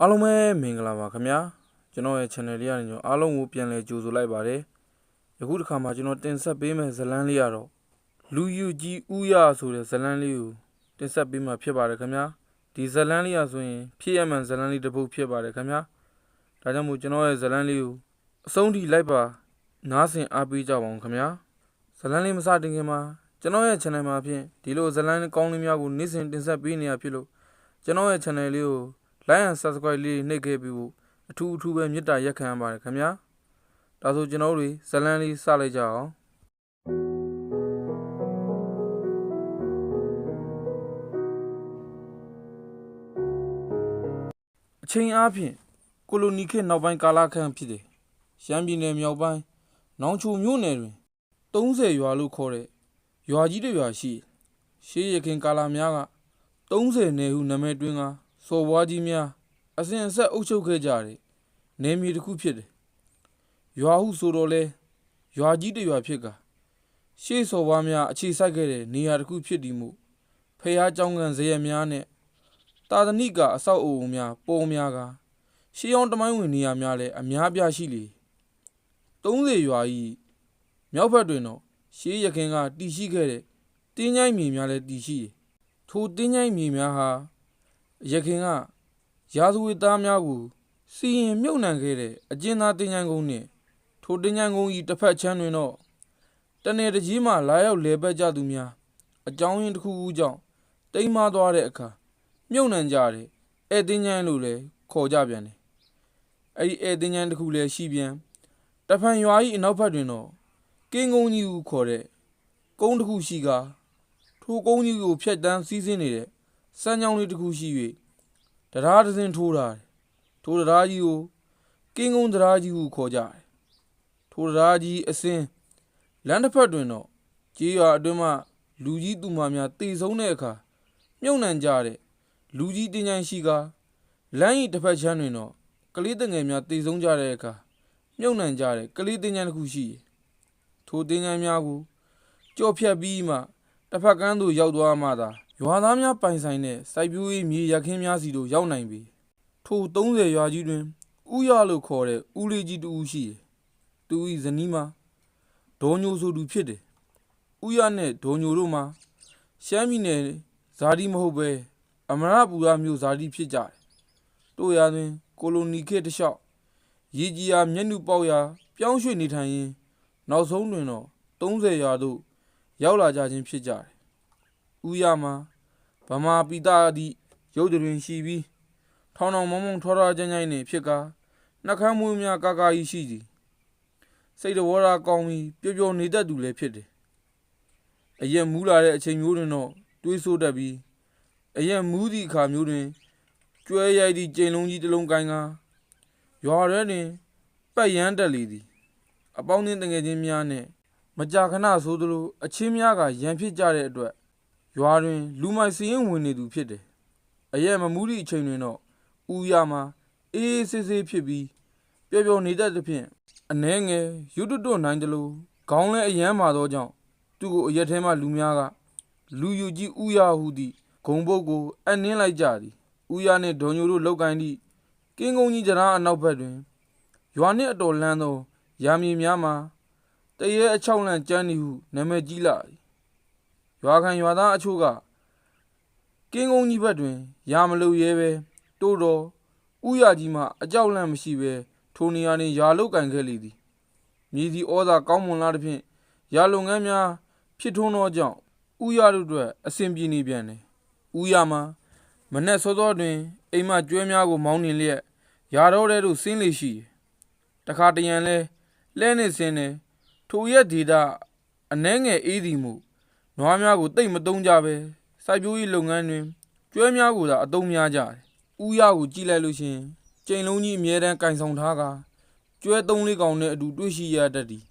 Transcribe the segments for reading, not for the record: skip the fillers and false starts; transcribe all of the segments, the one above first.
အားလုံးပဲမင်္ဂလာပါခင်ဗျာကျွန်တော်ရဲ့ channel လေးကနေအားလုံးကိုပြန်လည်ကြိုဆိုလိုက်ပါတယ်ယခုတစ်ခါမှာကျွန်တော်တင်ဆက်ပေးမယ့်ဇာတ်လမ်းလေးကတော့လူယူကြီးဦးရဆိုတဲ့ဇာတ်လမ်းလေးကိုတင်ဆက်ပေးမှာဖြစ်ပါတယ်ခင်ဗျာဒီဇာတ်လမ်းလေးဆိုရင်ဖြစ်ရမှန်ဇာတ်လမ်းလေးတစ်ပုဒ်ဖြစ်ပါတယ်ခင်ဗျာဒါကြောင့်မို့ကျွန်တော်ရဲ့ဇာတ်လမ်းလေးကိုအဆုံးထိလိုက်ပါနားဆင်အားပေးကြပါဦးခင်ဗျာဇာတ်လမ်းလေးမစတင်ခင်မှာကျွန်တော်ရဲ့ channel မှာဖြင့်ဒီလိုဇာတ်လမ်းကောင်းလေးများကိုနေ့စဉ်တင်ဆက်ပေးနေရဖြစ်လို့ကျွန်တော်ရဲ့ channel လေးကိုlike and subscribe လေးနှိပ်ခဲ့ပြီးဖို့အထူးပဲမေတ္တာရက်ခံပါတယ်ခင်ဗျာဒါဆိုကျွန်တော်တို့ဇာတ်လမ်းလေးစလိုက်ကြအောင်အချိန်အားဖြင့်ကိုလိုနီခေတ်နောက်ပိုင်းကာလခန့်ဖြစ်တယ်ရှမ်းပြည်နယ်မြောက်ပိုင်းနောင်ချိုမြို့နယ်တွင်30ရွာလို့ခေါ်တဲ့ရွာကြီးတစ်ရွာရှိရှေးရခင်ကာလများက30နယ်ဟုနာမည်တွင်ကစော်ဘွားကြီးများအစဉ်အဆက်အုပ်ချုပ်ခဲ့ကြတဲ့နယ်မြေတစ်ခုဖြစ်တယ်။ရွာဟုဆိုတော့လဲရွာကြီးတစ်ရွာဖြစ်ကရှေးစော်ဘွားများအခြေစိုက်ခဲ့တဲ့နေရာတစ်ခုဖြစ်ဒီမှုဖះကျောင်းကန်ဇရက်များနဲ့တာသနိကအဆောက်အအုံများပေါ်များကရှေးအောင်တမိုင်းဝင်နေရာများလည်းအများပြားရှိလေ30ရွာဤမြောက်ဘက်တွင်တော့ရှေးရခင်ကတည်ရှိခဲ့တဲ့တင်းញိုင်းမြေများလည်းတည်ရှိတယ်။ထိုတင်းញိုင်းမြေများဟာရခင်ကရာဇဝတ်သားများကိုစီရင်မြုပ်နှံခဲ့တဲ့အကျဉ်းသားတင်းញိုင်းကုန်းနှင့်ထိုတင်းញိုင်းကုန်းဤတစ်ဖက်ချမ်းတွင်တော့တနယ်တကြီးမှလာရောက်လဲပတ်ကြသူများအကြောင်းရင်းတစ်ခုခုကြောင့်တိမ်မာသွားတဲ့အခါမြုပ်နှံကြတဲ့ဧတင်းញိုင်းလို့လည်းခေါ်ကြပြန်တယ်။အဲဒီဧတင်းញိုင်းတစ်ခုလည်းရှိပြန်တဖန်ရွာ၏အနောက်ဘက်တွင်တော့ကင်းကုန်းကြီးကိုခေါ်တဲ့ကုန်းတစ်ခုရှိကထိုကုန်းကြီးကိုဖျက်တမ်းစီးဆင်းနေတဲ့စမ်းကြောင်းလေးတစ်ခုရှိ၍တရားတစ်စင်းထိုးတာထိုတရားကြီးကိုကင်းကုန်းတရားကြီးဟုခေါ်ကြတယ်ထိုတရားကြီးအစင်းလမ်းတစ်ဖက်တွင်တော့ကြေးရွာအတွင်းမှလူကြီးသူမများတည်ဆုံးတဲ့အခါမြုပ်နှံကြတဲ့လူကြီးတင်းញိုင်းရှိကလမ်း၏တစ်ဖက်ချမ်းတွင်တော့ကလေးတငယ်များတည်ဆုံးကြတဲ့အခါမြုပ်နှံကြတဲ့ကလေးတင်းញိုင်းတစ်ခုရှိထိုတင်းញိုင်းများကိုကြော့ဖြတ်ပြီးမှတစ်ဖက်ကမ်းသို့ရောက်သွားမှသာရွာသားများပိုင်ဆိုင်တဲ့စိုက်ပျိုးရေးမြေရခင်းများစီတို့ရောက်နိုင်ပြီထို30ရွာကြီးတွင်ဥရလို့ခေါ်တဲ့ဦးလေးကြီးတူဦးရှိတယ်သူ၏ဇနီးမှာဒေါ်ညိုဆိုသူဖြစ်တယ်ဥရနဲ့ဒေါ်ညိုတို့မှာရှမ်းပြည်နယ်ဇာတိမဟုတ်ပဲအမရပူရမျိုးဇာတိဖြစ်ကြတယ်တို့ရာတွင်ကိုလိုနီခေတ်တလျှောက်ရေကြီးရာမျက်နှာပေါက်ရာပြောင်းရွှေ့နေထိုင်ရင်းနောက်ဆုံးတွင်တော့30ရွာတို့ရောက်လာကြခြင်းဖြစ်ကြတယ်ဥရမှာဗမာပိတာသည်ရုပ်တွင်ရှိပြီးထောင်မုံထွားကြမ်းကြမ်းနေဖြစ်ကာနှကမ်းမွေးများကာကြီးရှိသည်စိတ်တော်ရာကောင်းပြီးပျော်ပျော်နေတတ်သူလည်းဖြစ်တယ်အရက်မူးလာတဲ့အချိန်မျိုးတွင်တော့တွေးဆိုးတတ်ပြီးအရက်မူးသည့်အခါမျိုးတွင်ကျွဲရိုက်သည့်ကြိမ်လုံးကြီးတစ်လုံးကိုင်းကာရွာထဲတွင်ပတ်ရမ်းတက်လေသည်အပေါင်းအသင်းတငယ်ချင်းများနှင့်မကြာခဏဆိုသလိုအချင်းများကရန်ဖြစ်ကြတဲ့အတွက်ရွာတွင်လူမိုက်စည်ရင်ဝင်နေသူဖြစ်တယ်အရက်မမူးသည့်အချိန်တွင်တော့ဦးရမှာအေးဆေးဆေးဖြစ်ပြီးပျော်ပျော်နေတတ်သဖြင့်အနှဲငယ်ရွတ်တွတ်နိုင်တယ်လို့ခေါင်းလဲအယမ်းမာသောကြောင့်သူ့ကိုအရက်ထဲမှလူများကလူယူကြီးဦးရဟုသည့်ဂုံပုတ်ကိုအနှင်းလိုက်ကြသည်ဦးရနှင့်ဒေါ်ညိုတို့လောက်ကင်သည့်ကင်းကုန်းကြီးတရားအနောက်ဘက်တွင်ရွာနှင့်အတော်လန်းသောရာမြေများမှာတရေအချောက်လန့်ကျန်းသည်ဟုနာမည်ကြီးလာသည်ရွာခံရွာသားအချို့ကကင်းကုန်းကြီးဘက်တွင်ရာမလို့ရဲပဲတိုးတော်ဥရကြီးမှအကြောက်လန့်မရှိပဲထိုနေရာတွင်ရာလုတ်ကင်ခဲ့လေသည်မြေစီဩဇာကောင်းမွန်လာသဖြင့်ရာလုပ်ငန်းများဖြစ်ထွန်းသောကြောင့်ဥရတို့အတွက်အစဉ်ပြေနေပြန်တယ်ဥရမှာမနက်စောစောတွင်အိမ်မှကျွဲများကိုမောင်းနေလျက်ရာတော်တဲသို့ဆင်းလေရှိတခါတရံလဲနှင့်ဆင်းတယ်ထိုရက်ဒေတာအနှဲငယ်အေးသည်မှုနွားများကိုတိတ်မသုံးကြပဲစိုက်ပျိုးရေးလုပ်ငန်းတွင်ကျွဲများကိုသာအသုံးများကြတယ်ဥရကိုကြည့်လိုက်လို့ရှင်ကျိန်လုံးကြီးအမြဲတမ်းကင်ဆောင်ထားကကျွဲ3-4ကောင်နဲ့အတူတွေ့ရှိရတတ်သည်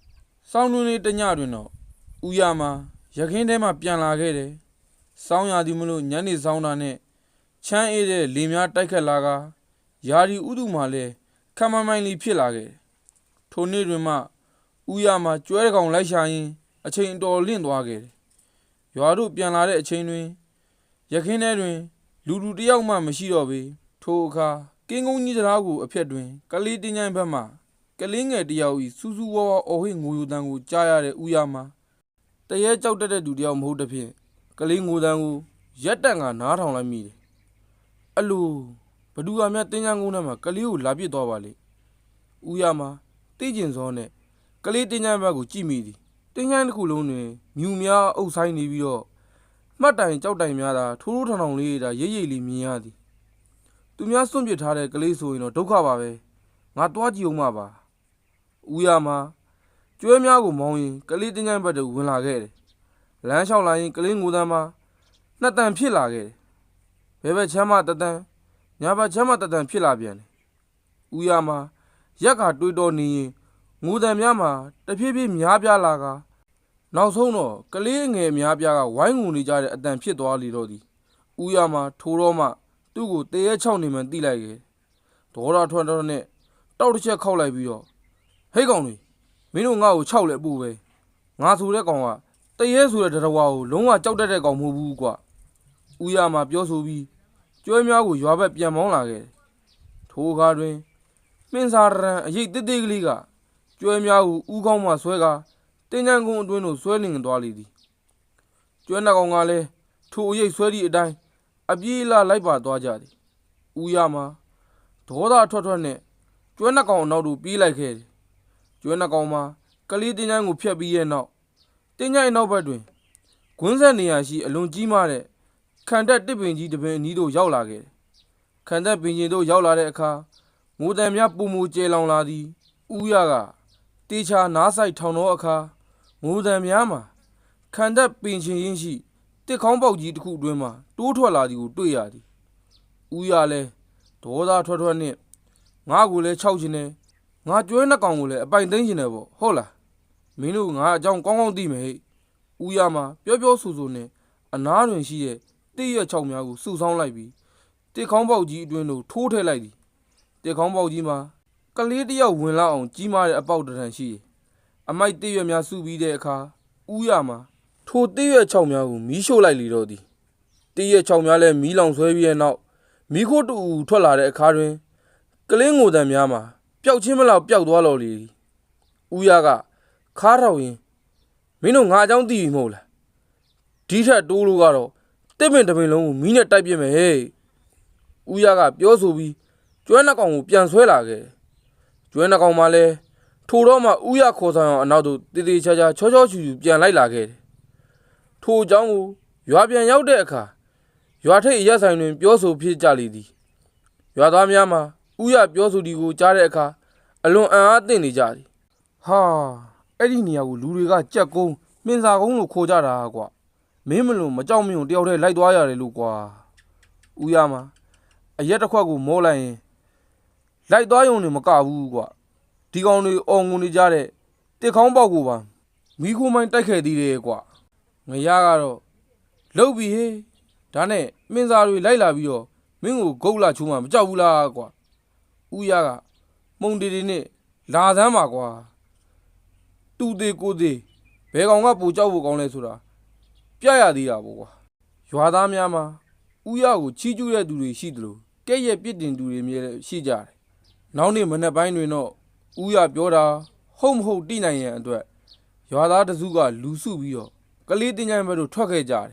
စောင်းတွင်လေးတညတွင်တော့ဥရမှာရခင်းထဲမှပြန်လာခဲ့တယ်စောင်းရသည်မလို့ညနေစောင်းတာနဲ့ချမ်းအေးတဲ့လေများတိုက်ခတ်လာကယာဒီဥဒုမှာလဲခမမိုင်းလေးဖြစ်လာခဲ့ထိုနေ့တွင်မှဥရမှာကျွဲကောင်လိုက်ရှာရင်းအချိန်တော်လင့်သွားခဲ့တယ်ရွာတို့ပြန်လာတဲ့အချိန်တွင်ရခင်းထဲတွင်လူတယောက်မှမရှိတော့ပေထိုအခါ ကင်းကုန်းကြီးတရားကိုအဖြတ်တွင်ကလေးတင်းချိုင်းဘက်မှကလေးငယ်တယောက်၏စူးစူးဝါးဝါအော်ဟစ်ငိုယိုတန်းကိုကြားရတဲ့ဥရမှာတရေကြောက်တတ်တဲ့သူတယောက်မဟုတ်တဲ့ဖြင့်ကလေးငိုတန်းကိုရက်တန့်ကနားထောင်လိုက်မိတယ်အလိုဘဒူကမြတ်တင်းချိုင်းကုန်းထဲမှာကလေးကိုလာပစ်သွားပါလေဥရမှာတိကျင်စောနဲ့ကလေးတင်းချိုင်းဘက်ကိုကြည့်မိသည်တင်းချိုင်းတစ်ခုလုံးတွင်မြူများအုပ်ဆိုင်နေပြီးတော့မှတ်တိုင်ကြောက်တိုင်များသာထိုးထိုးထောင်ထောင်လေးသာရိပ်ရိပ်လေးမြင်ရသည်သူများစွန့်ပစ်ထားတဲ့ကလေးဆိုရင်တော့ဒုက္ခပါပဲငါတွားကြည့်အောင်ပါဦးရမှာကျွဲများကိုမောင်းရင်ကလေးတင်းချိုင်းဘက်သို့ဝင်လာခဲ့တယ်လမ်းလျှောက်လာရင်ကလေးငိုတန်းမှာနှစ်တန်ဖြစ်လာခဲ့တယ်ဘဲဘက်ချမ်းမတတန်ညာဘက်ချမ်းမတတန်ဖြစ်လာပြန်တယ်ဦးရမှာရက်ကတွေးတော်နေရင်ငိုတန်းများမှာတဖြည်းဖြည်းများပြားလာကနောက်ဆုံးတော့ကလေးငယ်များပြားကဝိုင်းငုံနေကြတဲ့အတန်ဖြစ်သွားလေတော့သည်ဦးရမှာထိုးတော့မှသူ့ကိုတရေချောက်နေမှန်တိလိုက်ခဲ့ဒေါ်ရထွက်တော့နဲ့တောက်တစ်ချက်ခောက်လိုက်ပြီးတော့ဟိတ်ကောင်တွေမင်းတို့ငါ့ကိုခြောက်လဲပို့ပဲငါဆိုတဲ့ကောင်ကတရေဆိုတဲ့တရဝါကိုလုံးဝကြောက်တတ်တဲ့ကောင်မဟုတ်ဘူးကွာဦးရမှာပြောဆိုပြီးကျွဲများကိုရွာဘက်ပြန်မောင်းလာခဲ့ထိုအခါတွင်မင်းစာရန်အရေးတစ်သေးကလေးကကျွဲများကိုဥကောင်းမှဆွဲကာတင်းချမ်းကုန်းအတွင်းသို့ဆွဲလင်သွားလေသည်ကျွဲနှကောင်ကလည်းထိုအရေးဆွဲသည့်အတိုင်းအပြေးလာလိုက်ပါသွားကြသည်ဦးရမှာဒေါသထွက်နဲ့ကျွဲနှကောင်အနောက်သို့ပြေးလိုက်ခဲ့တယ်ကျွဲနှကောင်မှာကလေးတင်းချမ်းကိုဖျက်ပြီးရဲ့နောက်တင်းချိုင်းနောက်ဘက်တွင်ကွင်းဆက်နေရာရှိအလွန်ကြီးမားတဲ့ခံတက်တစ်ပင်ကြီးတစ်ပင်အနီးသို့ရောက်လာခဲ့တယ်ခံတက်ပင်ကြီးသို့ရောက်လာတဲ့အခါငိုတံများပုံမူကျဲလောင်လာသည်ဦးရကတေချာနားဆိုင်ထောင်သောအခါငိုတံများမှာခံတက်ပင်ချင်းရင်းရှိတစ်ခေါင်းပေါက်ကြီးတစ်ခုအတွင်းမှာတိုးထွက်လာသည်ကိုတွေ့ရသည်ဦးရလည်းဒေါသထွက်နှင့်ငါ့ကိုလည်းခြောက်ချင်တယ်ငါကျွဲနှကောင်ကိုလည်းအပိုင်သိမ်းချင်တယ်ပေါ့ဟုတ်လားမင်းတို့ငါအကြောင်းကောင်းကောင်းသိမယ်ဟဲ့ဦးရမှာပြောဆူနဲ့အနားတွင်ရှိတဲ့တိရွက်ချောက်များကိုစုဆောင်းလိုက်ပြီးတစ်ခေါင်းပေါက်ကြီးအတွင်းသို့ထိုးထည့်လိုက်သည်တစ်ခေါင်းပေါက်ကြီးမှာကလေးတယောက်ဝင်လာအောင်ကြီးမားတဲ့အပေါက်တံရှိတယ်အမိုက်တိရွက်များစုပြီးတဲ့အခါဦးရမှာထိုတိရွက်ချောက်များကိုမီးရှို့လိုက်လေတော့သည်တိရွက်ချောက်များလည်းမီးလောင်ဆွဲပြီးတဲ့နောက်မီးခိုးတူထွက်လာတဲ့အခါတွင်ကလင်းငိုတံများမှာပျောက်ချင်းမလောက်ပျောက်သွားတော်လေဦးရကခါထောက်ရင်မင်းတို့ငါအကြောင်းသိပြီမဟုတ်လားဒီထက်တိုးလို့ကတော့တစ်ပင်တစ်ပင်လုံးကိုမီးနဲ့တိုက်ပြစ်မယ်ဟဲ့ဦးရကပြောဆိုပြီးကျွဲနှကောင်ကိုပြန်ဆွဲလာခဲ့ကျွဲနှကောင်မှလည်းထိုတော့မှဦးရခေါ်ဆောင်အောင်အနောက်သို့တေးသေးချာချာချောချူပြန်လိုက်လာခဲ့တယ်ထိုအကြောင်းကိုရွာပြန်ရောက်တဲ့အခါရွာထိပ်ရက်ဆိုင်တွင်ပြောဆိုဖြစ်ကြလေသည်ရွာသားများမှာဦးရပြောဆိုဒီကိုကြားတဲ့အခါအလွန်အံ့အားသင့်နေကြသည်ဟာအဲ့ဒီနေရာကိုလူတွေကကြက်ကုန်းမင်းစာကုန်းလို့ခေါ်ကြတာကွာမင်းမလို့မကြောက်မင်းကိုတယောက်တည်းလိုက်သွားရတယ်လို့ကွာဦးရမှာအရက်တစ်ခွက်ကိုမောလိုက်ရင်လိုက်သွားရုံနဲ့မကဘူးကွာဒီကောင်တွေအော်ငုံနေကြတဲ့တစ်ခေါင်းပေါက်ကိုပါမီးခိုးမိုင်းတိုက်ခဲ့သေးတယ်ကွာငရကတော့လှုပ်ပြီးဟေးဒါနဲ့မင်းစာတွေလိုက်လာပြီးတော့မင်းကိုဂုတ်လာချိုးမှမကြောက်ဘူးလားကွာဦးရကမှုန်တီတီနဲ့လာသမ်းပါကွာတူသေးကိုသေးဘယ်ကောင်ကပူကြောက်ဖို့ကောင်းလဲဆိုတာပြရသေးတာပေါ့ကွာရွာသားများမှာဦးရကိုချီးကျူးတဲ့သူတွေရှိသလိုကဲ့ရဲ့ပြစ်တင်သူတွေမျိုးလည်းရှိကြတယ်နောက်နေ့မနေ့ပိုင်းတွင်တော့ဦးရပြောတာဟုတ်မဟုတ်တိနိုင်ရန်အတွက်ရွာသားတစုကလူစုပြီးတော့ကလေးတင်ချိုင်းဘက်သို့ထွက်ခဲ့ကြတယ်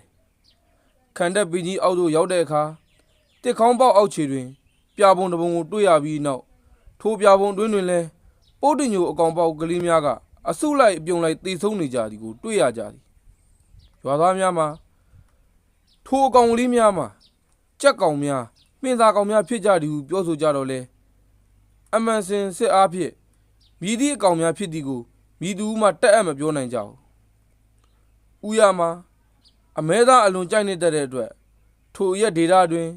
ခံတက်ပင်ကြီးအောက်သို့ရောက်တဲ့အခါတစ်ခေါင်းပေါက်အောက်ခြေတွင်ပြပုံတစ်ပုံကိုတွေ့ရပြီးနောက်ထိုပြပုံတွင်လည်းပုတ်တင်ညိုအကောင်ပေါက်ကလေးများကအစုလိုက်အပြုံလိုက်တေဆုံးနေကြသည်ကိုတွေ့ရကြသည်ရွာသားများမှာထိုအကောင်လေးများမှာကြက်ကောင်များပင်သာကောင်များဖြစ်ကြသည်ဟုပြောဆိုကြတော့လေအမှန်စင်စစ်အားဖြင့်မြည်သည့်အကောင်များဖြစ်သည်ကိုမြည်သူမှတက်အပ်မပြောနိုင်ကြဘူးဦးရမှာအမဲသားအလွန်ကြိုက်နေတတ်တဲ့အတွက်ထိုရက်ဒေတာတွင်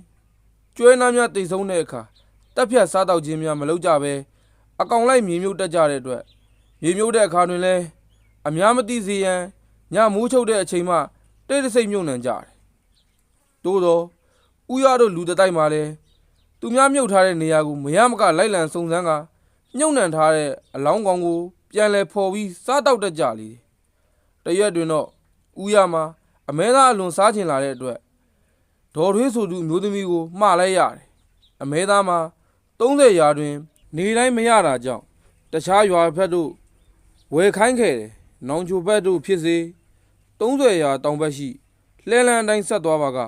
ကျွဲနားများတိတ်ဆုံးတဲ့အခါတက်ဖြတ်စားတောက်ခြင်းများမလုပ်ကြဘဲအကောင်လိုက်မြေမြုပ်တက်ကြတဲ့အတွက်မြေမြုပ်တဲ့အခါတွင်လည်းအများမသိစေရန်ညမိုးချုပ်တဲ့အချိန်မှတိတ်တဆိတ်မြုပ်နှံကြတယ်သို့သောဦးရတို့လူတတိုက်မှာလည်းသူများမြုပ်ထားတဲ့နေရာကိုမရမကလိုက်လံစုံစမ်းကမြုပ်နှံထားတဲ့အလောင်းကောင်ကိုပြန်လဲဖော်ပြီးစားတောက်တတ်ကြလေတရက်တွင်တော့ဦးရမှာအမဲသားအလွန်စားချင်လာတဲ့အတွက်ဒေါ်ထွေးဆိုသူမျိုးသမီးကိုမှားလိုက်ရတယ်အမဲသားမှာ 30ရာတွင်နေတိုင်းမရတာကြောင့်တခြားရွာဖက်တို့ဝယ်ခိုင်းခဲ့တယ်နောင်ချိုဘက်တို့ဖြစ်စေ30ရာတောင်ဘက်ရှိလှဲလန်းတိုင်းဆက်သွားပါက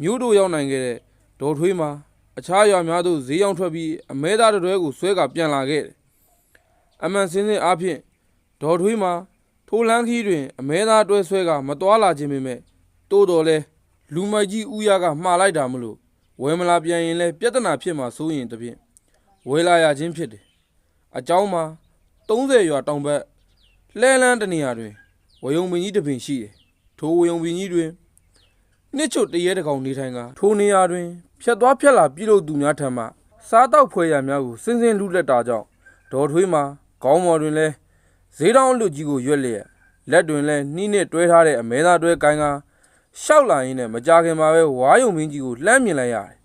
မြို့တို့ရောက်နိုင်ခဲ့တဲ့ဒေါ်ထွေးမှာအခြားရွာများသို့ဈေးရောက်ထွက်ပြီးအမဲသားတွဲကိုဆွဲကပြန်လာခဲ့တယ်အမှန်စင်းစင်းအားဖြင့်ဒေါ်ထွေးမှာထိုလန်းခီးတွင်အမဲသားတွဲဆွဲကမတော်လာခြင်းပေမဲ့တိုးတော်လဲလူမိုက်ကြီးဦးရကမှားလိုက်တာမလို့ဝယ်မလာပြန်ရင်လဲပြဿနာဖြစ်မှာစိုးရင်တဖြင့်ဝယ်လာရခြင်းဖြစ်တယ်အเจ้าမှာ30ရွာတောင်ဘက်လှဲလန်းတနေရာတွင်ဝယုံပင်ကြီးတစ်ပင်ရှိတယ်ထိုဝယုံပင်ကြီးတွင်နှစ်ချွတ်တရေတကောင်နေထိုင်ကထိုနေရာတွင်ဖြတ်သွားဖြတ်လာပြုလုပ်သူများထံမှစားတောက်ဖွဲရများကိုစင်းစင်းလူလက်တာကြောင့်ဒေါ်ထွေးမှာခေါင်းပေါ်တွင်လဲဈေးတောင်းလူကြီးကိုရွက်လျက်လက်တွင်လဲနှီးနဲ့တွဲထားတဲ့အမဲသားတွဲကိုင်းကရှောက်လာရင်းနဲ့မကြခင်မှာပဲဝါယုံမင်းကြီးကိုလှမ်းမြင်လိုက်ရတယ်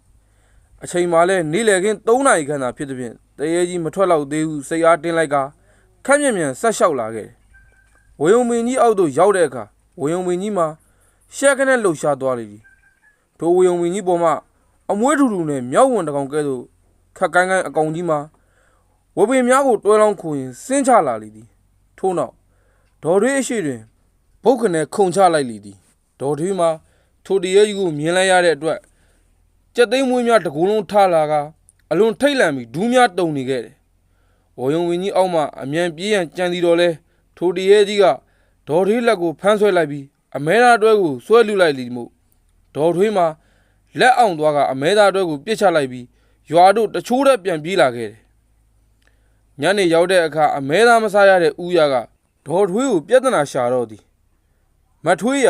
အချိန်မှလဲနေလေခင်း3နာရီခန့်သာဖြစ်သည်ဖြင့်တရေကြီးမထွက်တော့သေးဘူးစိတ်အားတင်းလိုက်ကခက်မြင်မြန်ဆက်လျှောက်လာခဲ့တယ်ဝယုံမင်းကြီးအောက်သို့ရောက်တဲ့အခါဝယုံမင်းကြီးမှာရှက်ခနဲ့လှုပ်ရှားသွားလေသည်ထိုဝယုံမင်းကြီးပေါ်မှာအမွှေးထူထူနဲ့မြောက်ဝန်တကောင်ကဲ့သို့ခက်ကိုင်းကိုင်းအကောင်ကြီးမှာဝပင်များကိုတွဲလောင်းခုရင်စင်းချလာလေသည်ထို့နောက်ဒေါ်ထွေးအရှိတွင်ဘုတ်ခနဲ့ခုန်ချလိုက်လေသည်ဒေါ်ထွေးမှာထိုတရေကြီးကိုမြင်လိုက်ရတဲ့အတွက်ကြက်သိမ်းမွေးများတကူလုံးထလာကအလွန်ထိတ်လန့်ပြီးဒူးများတုန်နေခဲ့တယ်ဝယုံဝင်းကြီးအောက်မှအမြန်ပြေးရန်ကြံစီတော်လဲထိုတရေကြီးကဒေါ်ထွေးလက်ကိုဖမ်းဆွဲလိုက်ပြီးအမဲသားတွဲကိုဆွဲလူလိုက်လီမို့ဒေါ်ထွေးမှာလက်အောင်သွားကအမဲသားတွဲကိုပြစ်ချလိုက်ပြီးရွာတို့တချိုးတဲ့ပြန်ပြေးလာခဲ့တယ်ညနေရောက်တဲ့အခါအမဲသားမစားရတဲ့ဦးရကဒေါ်ထွေးကိုပြဿနာရှာတော့သည်မထွေးရ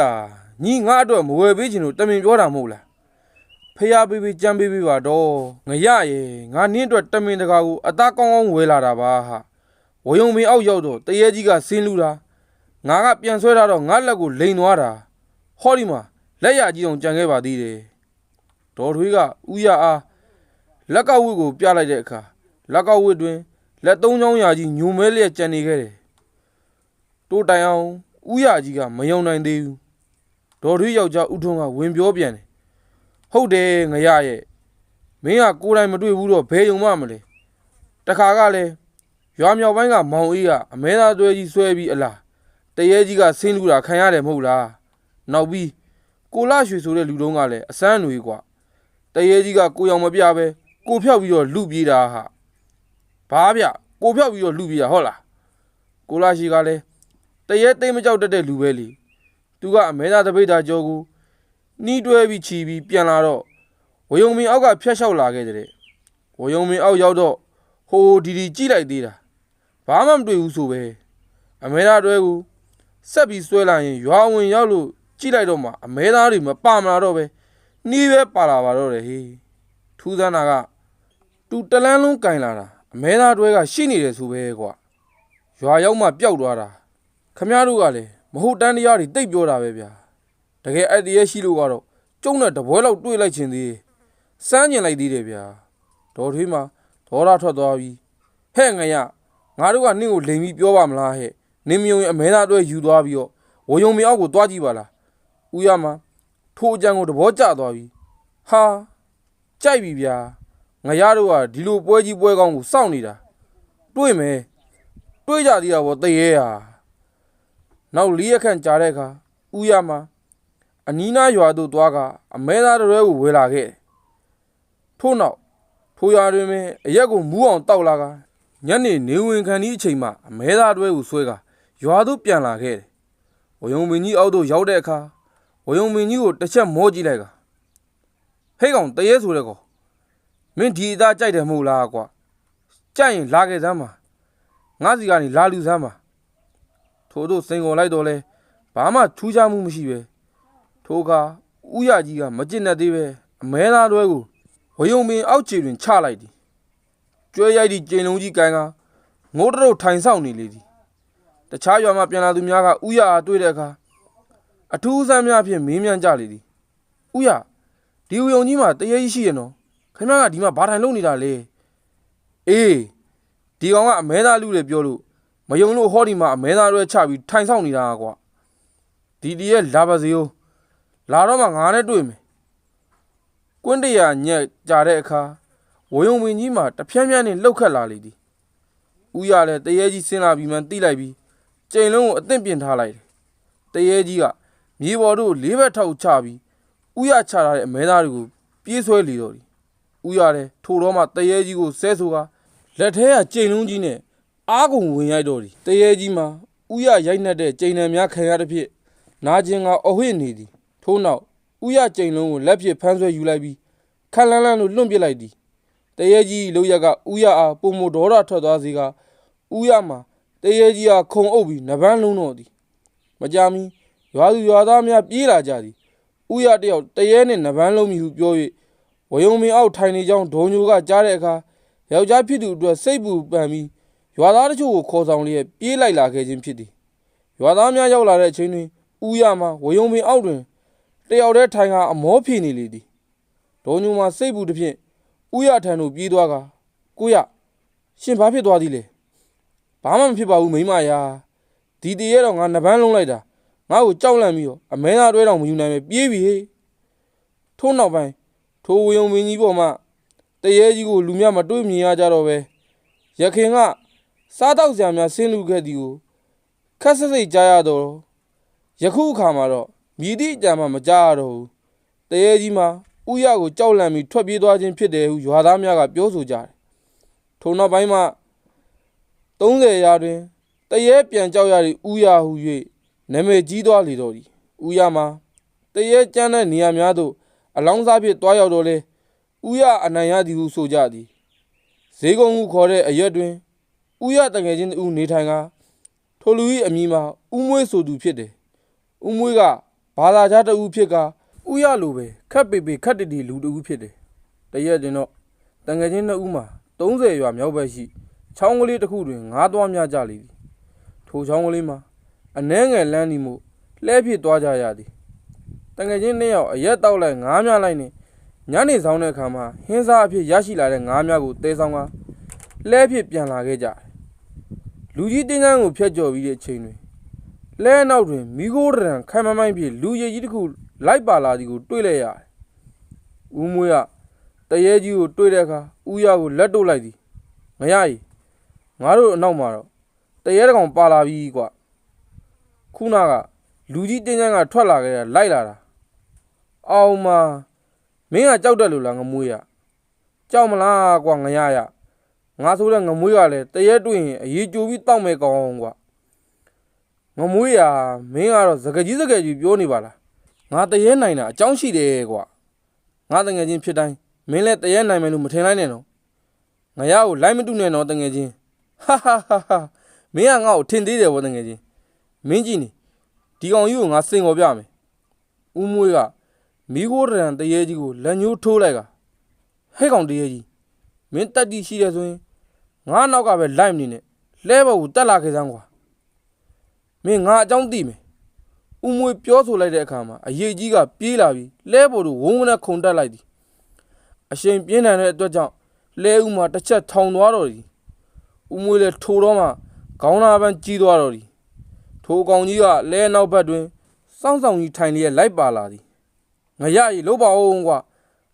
ညီငါအတွက်မဝယ်ပေးချင်လို့တမင်ပြောတာမဟုတ်လားဖះပေးပေးကြမ်းပေးပေးပါတော့ငရရဲ့ငါနင်းအတွက်တမင်တကာကိုအသားကောင်းကောင်းဝယ်လာတာပါဟာဝယုံမင်းအောက်ရောက်တော့တရေကြီးကဆင်းလူတာငါကပြန်ဆွဲထားတော့ငါလက်ကိုလိန်သွားတာဟောဒီမှာလက်ရကြီးအောင်ကြံခဲ့ပါသေးတယ်ဒေါ်ထွေးကဦးရအားလက်ကောက်ဝစ်ကိုပြလိုက်တဲ့အခါလက်ကောက်ဝစ်တွင်လက်သုံးချောင်းရာကြီးညုံမဲလျက်ကြံနေခဲ့တယ်တိုးတိုင်အောင်ဦးရကြီးကမယုံနိုင်သေးဘူးဒေါ်ထွေးယောက်ျားဦးထွန်းကဝင်ပြောပြန်တယ်ဟုတ်တယ်ငရရဲ့မင်းကကိုယ်တိုင်မတွေ့ဘူးတော့ဘယ်ယုံမှမလဲတခါကလည်းရွာမြောက်ပိုင်းကမောင်အေးကအမဲသားသွဲကြီးဆွဲပြီးအလားတရေကြီးကဆင်းလူတာခံရတယ်မဟုတ်လားနောက်ပြီးကိုလရွှေဆိုတဲ့လူတုံးကလည်းအစမ်းတွေကွာတရေကြီးကကိုရောင်မပြပဲကိုဖြောက်ပြီးတော့လူပြေးတာဟာဘာဗျကိုဖြောက်ပြီးတော့လူပြေးတာဟုတ်လားကိုလရှိကလည်းတရေသိမ့်မကြောက်တတ်တဲ့လူပဲလေသူကအမဲသားတပိတ်သားကြောကိုနီးတွဲပြီးချီပြီးပြန်လာတော့ဝယုံမင်းအောက်ကဖျက်လျှောက်လာခဲ့တဲ့ဝယုံမင်းအောက်ရောက်တော့ဟိုဒီကြည့်လိုက်သေးတာဘာမှမတွေ့ဘူးဆိုပဲအမဲသားတွဲကိုဆက်ပြီးဆွဲလာရင်ရွာဝင်ရောက်လို့ကြည့်လိုက်တော့မှအမဲသားတွေမပါမလာတော့ပဲနီးပဲပါလာပါတော့တယ်ဟေးထူးဆန်းတာကသူတလန်းလုံးကင်လာတာအမဲသားတွဲကရှိနေတယ်ဆိုပဲကွာရွာရောက်မှပျောက်သွားတာခမရတို့ကလည်းမဟုတ်တန်းတရားတွေတိတ်ပြောတာပဲဗျာတကယ်အဲ့တည်းရှိလို့ကတော့ကျုံနဲ့တပွဲလောက်တွေ့လိုက်ခြင်းသေးစမ်းကျင်လိုက်သေးတယ်ဗျာဒေါ်ထွေးမှာဒေါရထွက်သွားပြီးဟဲ့ငရငါတို့ကနင့်ကိုလိန်ပြီးပြောပါမလားဟဲ့နင်းမြုံရင်အမဲသားအတွက်ယူသွားပြီးတော့ဝယုံမြောက်ကိုတွားကြည့်ပါလားဦးရမှာထိုးအကြံကိုတဘောကျသွားပြီးဟာကြိုက်ပြီဗျာငရတို့ကဒီလိုပွဲကြီးပွဲကောင်းကိုစောင့်နေတာတွေ့မယ်တွေ့ကြသေးတာဗောတရေဟာနောက်၄ရက်ခန့်ကြာတဲ့အခါဦးရမှာအနီးနားရွာသို့သွားကအမဲသားတွဲကိုဝယ်လာခဲ့ထို့နောက်ထိုရွာတွင်အရက်ကိုမူးအောင်တောက်လာကညနေနေဝင်ခံဒီအချိန်မှာအမဲသားတွဲကိုဆွဲကရွာသို့ပြန်လာခဲ့တယ်ဝယုံမင်းကြီးအောက်သို့ရောက်တဲ့အခါဝယုံမင်းကြီးကိုတစ်ချက်မောကြည့်လိုက်ကဟဲ့ကောင်တရေဆိုတဲ့ကောင်မင်းဒီအသားကြိုက်တယ်မဟုတ်လားကွာကြိုက်ရင်လာခဲ့စမ်းပါငါစီကနေလာလူစမ်းပါထို့သို့စိန်ကုန်လိုက်တော့လဲဘာမှထူးခြားမှုမရှိပဲထိုအခါဦးရကြီးကမကျင့်တတ်သေးပဲအမဲသားတွဲကိုဝယုံပင်အောက်ခြေတွင်ချလိုက်သည်ကျွဲရိုက်သည့်ကျိန်လုံးကြီးကန်ကငိုးတရုတ်ထိုင်ဆောင်နေလေသည်တခြားရွာမှပြန်လာသူများကဦးရအားတွေ့တဲ့အခါအထူးဆန်းများဖြင့်မေးမြန်းကြလေသည်ဦးရဒီဝယုံကြီးမှာတရေကြီးရှိရနော်ခင်ဗျားကဒီမှာဘာထိုင်လုပ်နေတာလဲအေးဒီကောင်ကအမဲသားလူတွေပြောလို့မယုံလို့ဟောဒီမှာအမဲသားတွဲချပြီးထိုင်ဆောင်နေတာကွာဒီတည်းလာပါစေဦးလာတော့မှငါနဲ့တွေ့မယ်ကွင်းတရာညက်ကြာတဲ့အခါ ဝယုံပင်ကြီးမှာတဖြန်းဖြန်းနဲ့လှုပ်ခတ်လာလေသည်ဦးရလည်းတရေကြီးဆင်းလာပြီးမှတိလိုက်ပြီးကျိန်လုံးကိုအသင့်ပြင်ထားလိုက်တယ်တရေကြီးကမြေပေါ်တို့လေးဘက်ထောက်ချပြီးဦးရချထားတဲ့အမဲသားတွေကိုပြေးဆွဲလေတော့သည်ဦးရလည်းထိုတော့မှတရေကြီးကိုဆဲဆိုကလက်ထဲကကျိန်လုံးကြီးနဲ့အားကုန်ဝင်ရိုက်တော့သည်တရေကြီးမှာဦးရရိုက်နှက်တဲ့ကျိန်နံများခံရသဖြင့်နာကျင်ကအဝှေ့နေသည်ထို့နောက်ဦးရကျိန်လုံးကိုလက်ဖြင့်ဖမ်းဆွဲယူလိုက်ပြီးခက်လန်းလန်းလို့လွန့်ပစ်လိုက်သည်တရေကြီးလောက်ရကဦးရအားပုံမဒေါရထွက်သွားစေကဦးရမှာတရေကြီးအားခုံအုပ်ပြီးနဗန်းလုံးတော့သည်မကြမီရွာသူရွာသားများပြေးလာကြသည်ဦးရတယောက်တရေနှင့်နဗန်းလုံးမီဟုပြော၍ဝယုံမင်းအောက်ထိုင်နေကြောင်းဒေါ်ညိုကကြားတဲ့အခါယောက်ျားဖြစ်သူအတွက်စိတ်ပူပန်ပြီးရွာသားတချို့ကိုခေါ်ဆောင်လျက်ပြေးလိုက်လာခဲ့ခြင်းဖြစ်သည်ရွာသားများရောက်လာတဲ့အချိန်တွင်ဦးရမှာဝယုံမင်းအောက်တွင်တယောက်တည်းထိုင်ကအမောဖြေနေလေသည်ဒေါ်ညိုမှာစိတ်ပူသည်ဖြင့်ဦးရထံသို့ပြေးသွားကကိုရရှင်ဘာဖြစ်သွားသည်လဲဘာမှမဖြစ်ပါဘူးမိမယာဒီတရေတော့ငါနဗန်းလုံးလိုက်တာငါ့ကိုကြောက်လန့်ပြီးတော့အမဲသားတွဲတော်မယူနိုင်ပဲပြေးပြီဟေ့ထို့နောက်ပိုင်းထိုဝယုံမင်းကြီးပေါ်မှာတရေကြီးကိုလူများမတွေးမြင်ရကြတော့ပဲရခင်ကစားတောက်စရာများဆင်းလူခဲ့သည်ကိုခက်ဆက်စိတ်ကြားရတော့ယခုအခါမှာတော့မြည်သည့်အကြံမှမကြားရတော့ဘူးတရေကြီးမှာဦးရကိုကြောက်လန့်ပြီးထွက်ပြေးသွားခြင်းဖြစ်တယ်ဟုရွာသားများကပြောဆိုကြတယ်ထိုနောက်ပိုင်းမှာ30ရာတွင်တရေပြန်ကြောက်ရသည့်ဦးရဟု၍နာမည်ကြီးသွားလေတော့သည်ဦးရမှာတရေကျမ်းတဲ့နေရာများသို့အလောင်းစားဖြစ်သွားရောက်တော့လေဦးရအနိုင်ရသည်ဟုဆိုကြသည်ဈေးကုန်းဟုခေါ်တဲ့အရက်တွင်ဦးရတငယ်ချင်းဦးနေထိုင်ကထိုလူ၏အမည်မှာဦးမွေးဆိုသူဖြစ်တယ်ဦးမွေးကဘာသာခြားတဦးဖြစ်ကဦးရလိုပဲခက်ပေပေခက်တတီလူတဦးဖြစ်တယ်တရက်တင်တော့တငယ်ချင်း2ဦးမှာ30ရွာမြောက်ဘက်ရှိချောင်းကလေးတစ်ခုတွင်ငါးသွားများကြလေသည်ထိုချောင်းကလေးမှာအနှဲငယ်လန်းဒီမို့လှဲဖြစ်သွားကြရသည်တငယ်ချင်း2ယောက်အရက်တောက်လိုက်ငါးများလိုက်နေညနေဆောင်တဲ့အခါမှာဟင်းစားအဖြစ်ရရှိလာတဲ့ငါးများကိုတဲဆောင်ကလှဲဖြစ်ပြန်လာခဲ့ကြတယ်လူကြီးတင်းကန်းကိုဖျက်ကျော်ပြီးတဲ့အချိန်တွင်လဲနောက်တွင်မိခိုးတရံခိုင်မမိုင်းဖြစ်လူရည်ကြီးတစ်ခုလိုက်ပါလာသည်ကိုတွေ့လိုက်ရတယ်ဦးမွေးကတရေကြီးကိုတွေ့တဲ့အခါဦးရကိုလက်တို့လိုက်သည်မရကြီးငါတို့အနောက်မှာတော့တရေတကောင်ပါလာပြီကွာခုနကလူကြီးတင်းကန်းကထွက်လာခဲ့တာလိုက်လာတာအောင်မမင်းကကြောက်တယ်လို့လားငမွေးရကြောက်မလားကွာငရရငါဆိုတဲ့ငမွေးကလည်းတရေတွေ့ရင်အရေးကြိုးပြီးတောက်မဲ့ကောင်းကွာငမွေးရမင်းကတော့စကကြီးပြောနေပါလားငါတရေနိုင်တာအကြောင်းရှိတယ်ကွာငါတငယ်ချင်းဖြစ်တိုင်းမင်းလည်းတရေနိုင်မယ်လို့မထင်လိုက်နဲ့နော်ငရကိုလိုက်မတုနဲ့နော်တငယ်ချင်းဟာမင်းကငါ့ကိုထင်သေးတယ်ဗောတငယ်ချင်းမင်းကြည့်နေဒီကောင်ကြီးကိုငါစင်ခေါ်ပြမယ်ဦးမွေးကမိခိုးတရံတရေကြီးကိုလက်ညှိုးထိုးလိုက်ကဟဲ့ကောင်တရေကြီးမင်းတက်တီရှိတယ်ဆိုရင်ငါနောက်ကပဲလိုက်မနေနဲ့လဲဘကိုတက်လာခဲ့စမ်းကွာမင်းငါအကြောင်းသိမယ်ဦးမွေးပြောဆိုလိုက်တဲ့အခါမှာအရေးကြီးကပြေးလာပြီးလဲဘတို့ဝုန်းဝန်းနဲ့ခုန်တက်လိုက်သည်အရှိန်ပြင်းထန်တဲ့အတွက်ကြောင့်လဲဦးမှာတစ်ချက်ထောင်သွားတော့သည်ဦးမွေးလည်းထိုတော့မှခေါင်းသားပန်းကြီးသွားတော့သည်ထိုကောင်ကြီးကလဲနောက်ဘက်တွင်စောင်းဆောင်ကြီးထိုင်လျက်လိုက်ပါလာသည်ငရရီလို့ပါအောင်ကွာ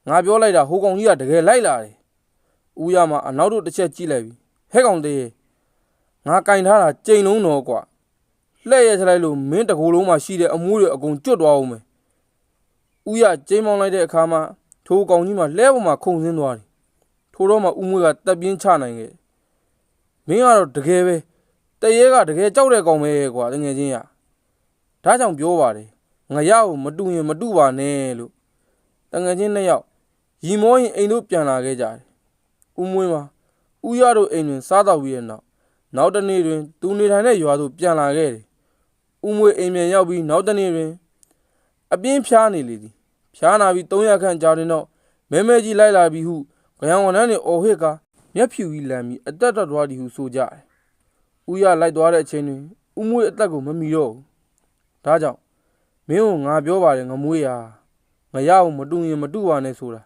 ငါပြောလိုက်တာဟိုကောင်ကြီးကတကယ်လိုက်လာတယ်ဦးရမှာအနောက်တို့တစ်ချက်ကြည့်လိုက်ပြီဟဲ့ကောင်သေးငါကင်ထားတာကြိမ်လုံးတော့ကွာလှဲ့ရချလိုက်လို့မင်းတကူလုံးမှာရှိတဲ့အမွှေးတွေအကုန်ကျွတ်သွားအောင်မယ်ဦးရကျင်းမောင်းလိုက်တဲ့အခါမှာထိုကောင်ကြီးမှလှဲပေါ်မှာခုန်ဆင်းသွားတယ်ထိုတော့မှဦးမွေးကတက်ပြင်းချနိုင်ခဲ့မင်းကတော့တကယ်ပဲတရေကတကယ်ကြောက်တဲ့ကောင်ပဲကွာတငယ်ချင်းရဒါကြောင့်ပြောပါတယ်ငရကိုမတူရင်မတူပါနဲ့လို့တငယ်ချင်း2ယောက်ရီမောရင်အိမ်တို့ပြန်လာခဲ့ကြတယ်ဦးမွေးမှာဦးရတို့အိမ်တွင်စားတော့ပြီးတဲ့နောက်တနေ့တွင်သူနေထိုင်တဲ့ရွာသို့ပြန်လာခဲ့တယ်ဦးမွေးအိမ်ပြန်ရောက်ပြီးနောက်တနေ့တွင်အပြင်းဖျားနေလေသည်ဖျားနာပြီး300ခန့်ကြာရင်တော့မဲကြီးလိုက်လာပြီးဟုကြောင်ဝန်ထမ်းတွေအော်ဟစ်ကမျက်ဖြူကြီးလမ်းပြီးအသက်တော်သွားသည်ဟုဆိုကြတယ်ဦးရလိုက်သွားတဲ့အချိန်တွင်ဦးမွေးအသက်ကိုမမီတော့ဘူးဒါကြောင့်မင်းကိုငါပြောပါတယ်ငမွေးရာငရကိုမတူရင်မတူပါနဲ့ဆိုတာ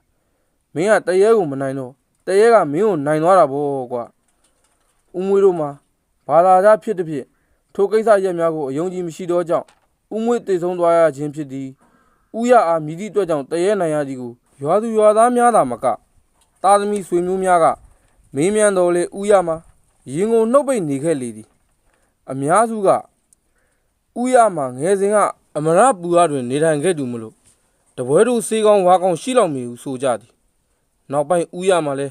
မင်းကတရေကိုမနိုင်တော့တရေကမင်းကိုနိုင်သွားတာဗောကွာဦးမွေးတို့မှာဘာသာခြားဖြစ်တဲ့ဖြစ်ထိုကိစ္စရက်များကိုအယုံကြည်မရှိသောကြောင့်ဦးမွေးတည်ဆုံးသွားရခြင်းဖြစ်သည်ဦးရအားမြည်သည့်အတွက်ကြောင့်တရေနိုင်ရသည်ကိုရွာသူရွာသားများသာမက သားသမီးဆွေမျိုးများကမင်းမြန်တော်လေဥရမှာရင်ကိုနှုတ်ပိတ်နေခဲ့လေသည်အများစုကဥရမှာငယ်စဉ်ကအမရပူရတွင်နေထိုင်ခဲ့သူမလို့တပွဲတို့စေးကောင်းဝါကောင်းရှိလောက်မည်ဟုဆိုကြသည်နောက်ပိုင်းဥရမှာလဲ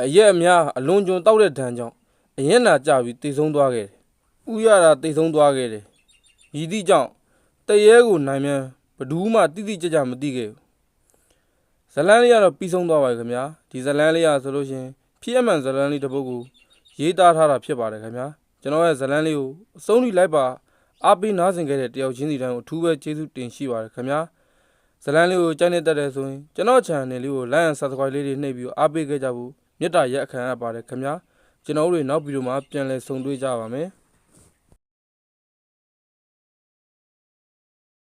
အရက်အများအလွန်ကျွံတောက်တဲ့ဒဏ်ကြောင့်အရင်နာကြပြီးတိတ်ဆုံးသွားခဲ့တယ်ဥရတာတိတ်ဆုံးသွားခဲ့တယ်ရည်သည့်ကြောင့်တရေကိုနိုင်မြန်ဘဒူးမှတိတိကျကျမသိခဲ့ဘူးဇလန်းလေးကတော့ပြီးဆုံးသွားပါပြီခင်ဗျာဒီဇလန်းလေးရဆိုလို့ရှင်ဖြစ်အမှန်ဇလန်းလေးတစ်ပုဒ်ကိုရေးသားထားတာဖြစ်ပါတယ်ခင်ဗျာကျွန်တော်ရဲ့ဇလန်းလေးကိုအဆုံးထိလိုက်ပါအားပေးနားဆင်ခဲ့တဲ့တယောက်ချင်းစီတိုင်းကိုအထူးပဲကျေးဇူးတင်ရှိပါတယ်ခင်ဗျာဇလန်းလေးကိုကြိုက်နေတတ်တယ်ဆိုရင်ကျွန်တော် channel လေးကို like and subscribe လေးတွေနှိပ်ပြီးအားပေးခဲ့ကြဖို့မေတ္တာရက်ခံရပါတယ်ခင်ဗျာကျွန်တော်တို့နောက်ဗီဒီယိုမှာပြန်လည်ဆုံတွေ့ကြပါမယ်